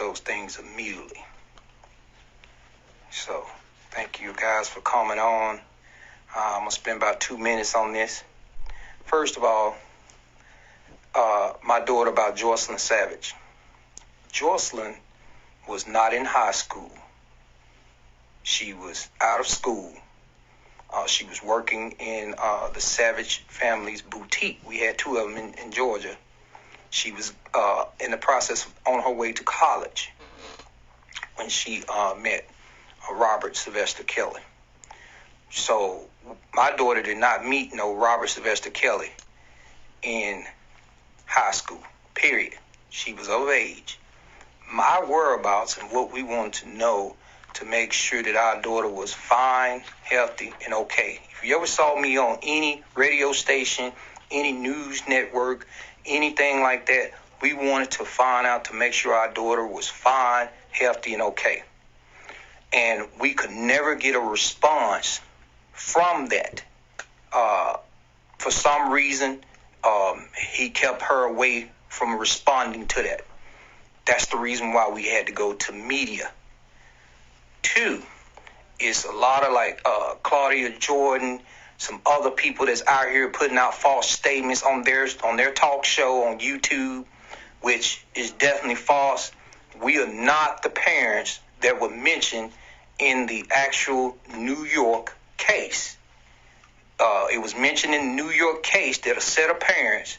those things immediately. So, thank you guys for coming on. I'm going to spend about 2 minutes on this. First of all, my daughter about Joycelyn Savage. Joycelyn was not in high school. She was out of school. She was working in the Savage family's boutique. We had two of them in Georgia. She was in the process of on her way to college when she met Robert Sylvester Kelly. So my daughter did not meet no Robert Sylvester Kelly in high school, period. She was of age. My whereabouts and what we wanted to know to make sure that our daughter was fine, healthy, and okay. If you ever saw me on any radio station, any news network, anything like that, we wanted to find out to make sure our daughter was fine, healthy, and okay. And we could never get a response from that. For some reason, he kept her away from responding to that. That's the reason why we had to go to media. Two, is a lot of like Claudia Jordan, some other people that's out here putting out false statements on their talk show on YouTube, which is definitely false. We are not the parents that were mentioned in the actual New York case. It was mentioned in the New York case that a set of parents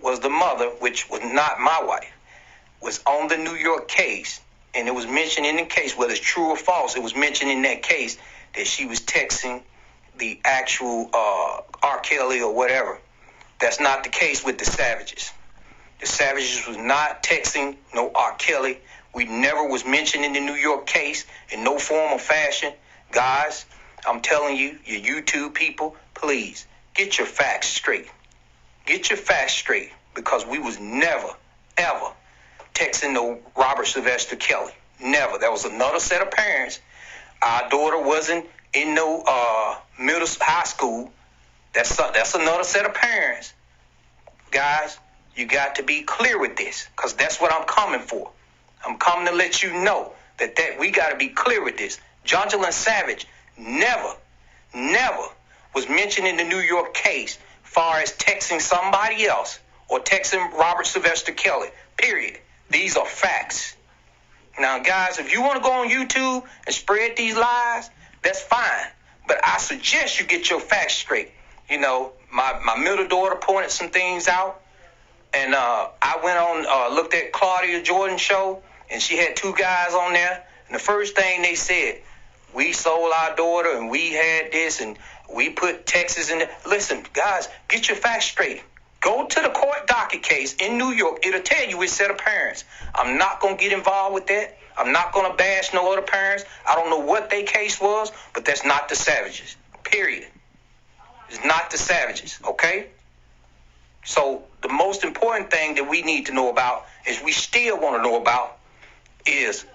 was the mother, which was not my wife, was on the New York case. And it was mentioned in the case, whether it's true or false, it was mentioned in that case that she was texting the actual R. Kelly or whatever. That's not the case with the Savages. The Savages was not texting no R. Kelly. We never was mentioned in the New York case in no form or fashion. Guys, I'm telling you, you YouTube people, please get your facts straight. Get your facts straight, because we was never, ever texting no Robert Sylvester Kelly. Never. That was another set of parents. Our daughter wasn't in no high school. That's another set of parents. Guys, you got to be clear with this, because that's what I'm coming for. I'm coming to let you know that we got to be clear with this. Joycelyn Savage never was mentioned in the New York case far as texting somebody else or texting Robert Sylvester Kelly, period. These are facts. Now, guys, if you want to go on YouTube and spread these lies, that's fine. But I suggest you get your facts straight. You know, my middle daughter pointed some things out. And I went on, looked at Claudia Jordan show, and she had two guys on there. And the first thing they said, we sold our daughter and we had this and we put Texas in there. Listen, guys, get your facts straight. Go to the court docket case in New York. It'll tell you which set of parents. I'm not going to get involved with that. I'm not going to bash no other parents. I don't know what their case was, but that's not the Savages. Period. It's not the Savages, okay? So the most important thing that we need to know about is we still want to know about is,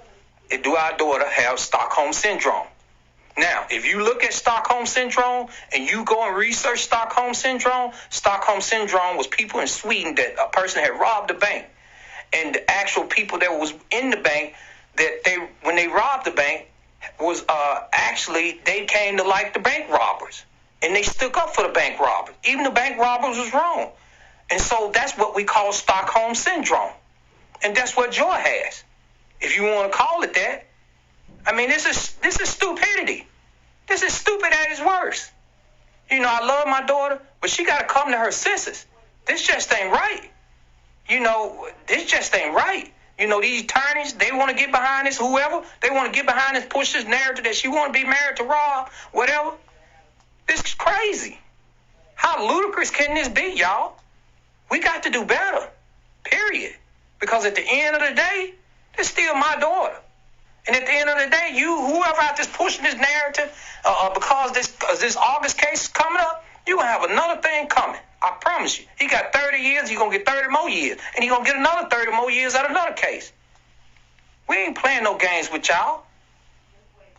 do our daughter have Stockholm Syndrome? Now, if you look at Stockholm Syndrome and you go and research Stockholm Syndrome was people in Sweden that a person had robbed a bank. And the actual people that was in the bank, that when they robbed the bank, was actually, they came to like the bank robbers. And they stuck up for the bank robbers. Even the bank robbers was wrong. And so that's what we call Stockholm Syndrome. And that's what Joy has, if you want to call it that. I mean, this is stupidity. This is stupid at its worst. You know, I love my daughter, but she got to come to her senses. This just ain't right. You know, this just ain't right. You know, these attorneys, they want to get behind this, whoever. They want to get behind this, push this narrative that she want to be married to Rob, whatever. This is crazy. How ludicrous can this be, y'all? We got to do better, period. Because at the end of the day, it's still my daughter. And at the end of the day, whoever out there pushing this narrative, because this August case is coming up, you're going to have another thing coming. I promise you. He got 30 years, he's going to get 30 more years. And he's going to get another 30 more years out of another case. We ain't playing no games with y'all.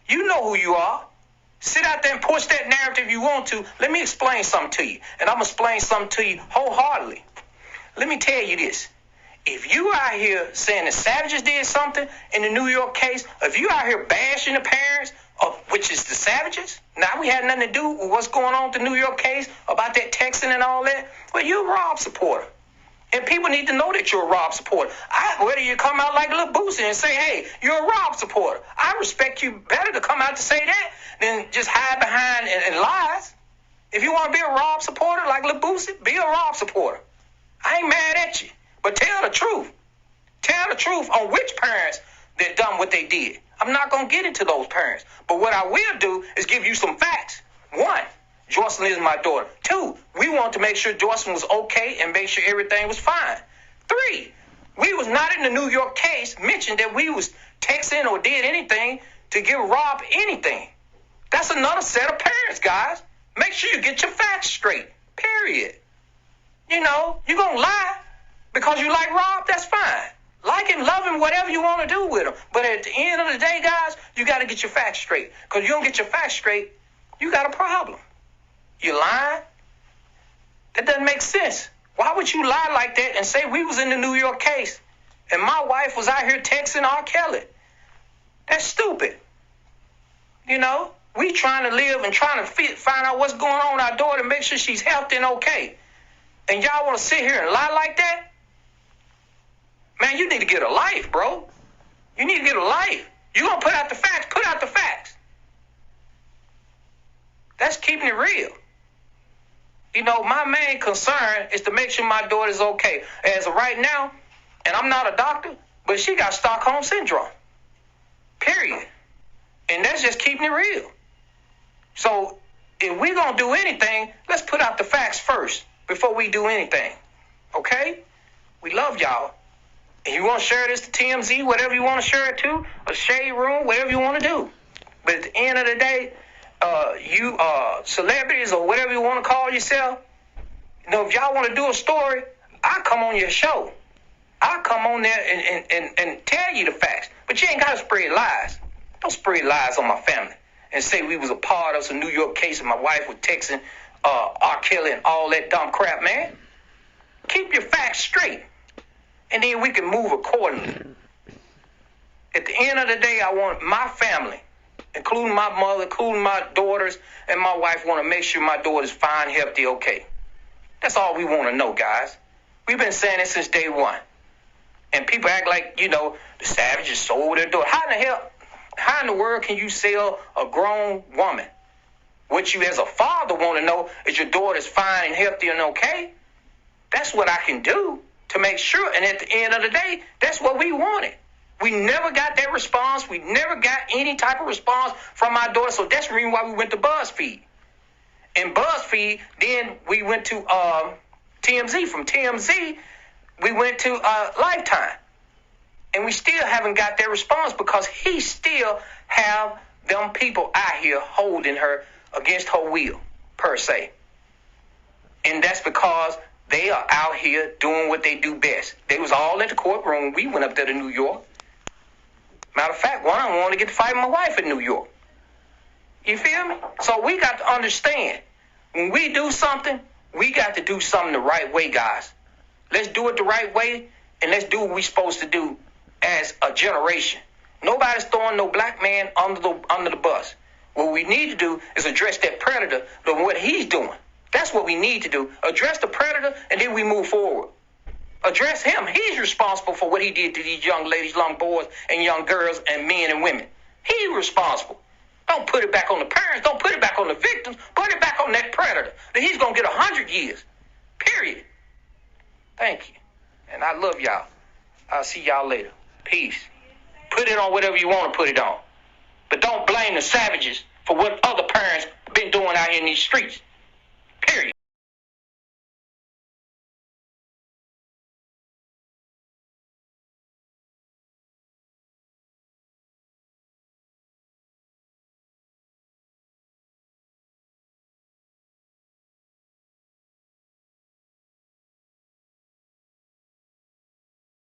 You know who you are. Sit out there and push that narrative if you want to. Let me explain something to you. And I'm going to explain something to you wholeheartedly. Let me tell you this. If you out here saying the Savages did something in the New York case, if you out here bashing the parents, which is the Savages, now we had nothing to do with what's going on with the New York case about that texting and all that, well, you're a Rob supporter. And people need to know that you're a Rob supporter. Whether you come out like Lil Boosie and say, hey, you're a Rob supporter, I respect you better to come out to say that than just hide behind and lies. If you want to be a Rob supporter like Lil Boosie, be a Rob supporter. I ain't mad at you. But tell the truth. Tell the truth on which parents that done what they did. I'm not going to get into those parents. But what I will do is give you some facts. One, Joycelyn is my daughter. Two, we want to make sure Joycelyn was okay and make sure everything was fine. Three, we was not in the New York case mentioned that we was texting or did anything to give Rob anything. That's another set of parents, guys. Make sure you get your facts straight. Period. You know, you're going to lie because you like Rob, that's fine. Like him, love him, whatever you want to do with him. But at the end of the day, guys, you got to get your facts straight. Because you don't get your facts straight, you got a problem. You lying? That doesn't make sense. Why would you lie like that and say we was in the New York case and my wife was out here texting R. Kelly? That's stupid. You know, we trying to live and trying to find out what's going on with our daughter and make sure she's healthy and okay. And y'all want to sit here and lie like that? Man, you need to get a life, bro. You need to get a life. You going to put out the facts, put out the facts. That's keeping it real. You know, my main concern is to make sure my daughter's okay. As of right now, and I'm not a doctor, but she got Stockholm syndrome. Period. And that's just keeping it real. So if we're going to do anything, let's put out the facts first before we do anything. Okay? We love y'all. And you want to share this to TMZ, whatever you want to share it to, a shade room, whatever you want to do. But at the end of the day, you celebrities or whatever you want to call yourself, you know, if y'all want to do a story, I'll come on your show. I'll come on there and tell you the facts. But you ain't got to spread lies. Don't spread lies on my family and say we was a part of some New York case and my wife was texting R. Kelly and all that dumb crap, man. Keep your facts straight. And then we can move accordingly. At the end of the day, I want my family, including my mother, including my daughters, and my wife, want to make sure my daughter's fine, healthy, okay. That's all we want to know, guys. We've been saying it since day one. And people act like, you know, the Savages sold their daughter. How in the world can you sell a grown woman? What you as a father want to know is your daughter's fine and healthy and okay. That's what I can do to make sure. And at the end of the day, that's what we wanted. We never got that response. We never got any type of response from our daughter. So that's the reason why we went to BuzzFeed. And BuzzFeed, then we went to TMZ. From TMZ, we went to Lifetime. And we still haven't got that response because he still have them people out here holding her against her will, per se. And that's because they are out here doing what they do best. They was all in the courtroom. We went up there to New York. Matter of fact, one of them wanted to get to fight my wife in New York. You feel me? So we got to understand, when we do something, we got to do something the right way, guys. Let's do it the right way, and let's do what we're supposed to do as a generation. Nobody's throwing no black man under the bus. What we need to do is address that predator, what he's doing. That's what we need to do. Address the predator, and then we move forward. Address him. He's responsible for what he did to these young ladies, young boys, and young girls, and men and women. He's responsible. Don't put it back on the parents. Don't put it back on the victims. Put it back on that predator. That he's going to get 100 years. Period. Thank you. And I love y'all. I'll see y'all later. Peace. Put it on whatever you want to put it on. But don't blame the Savages for what other parents been doing out here in these streets.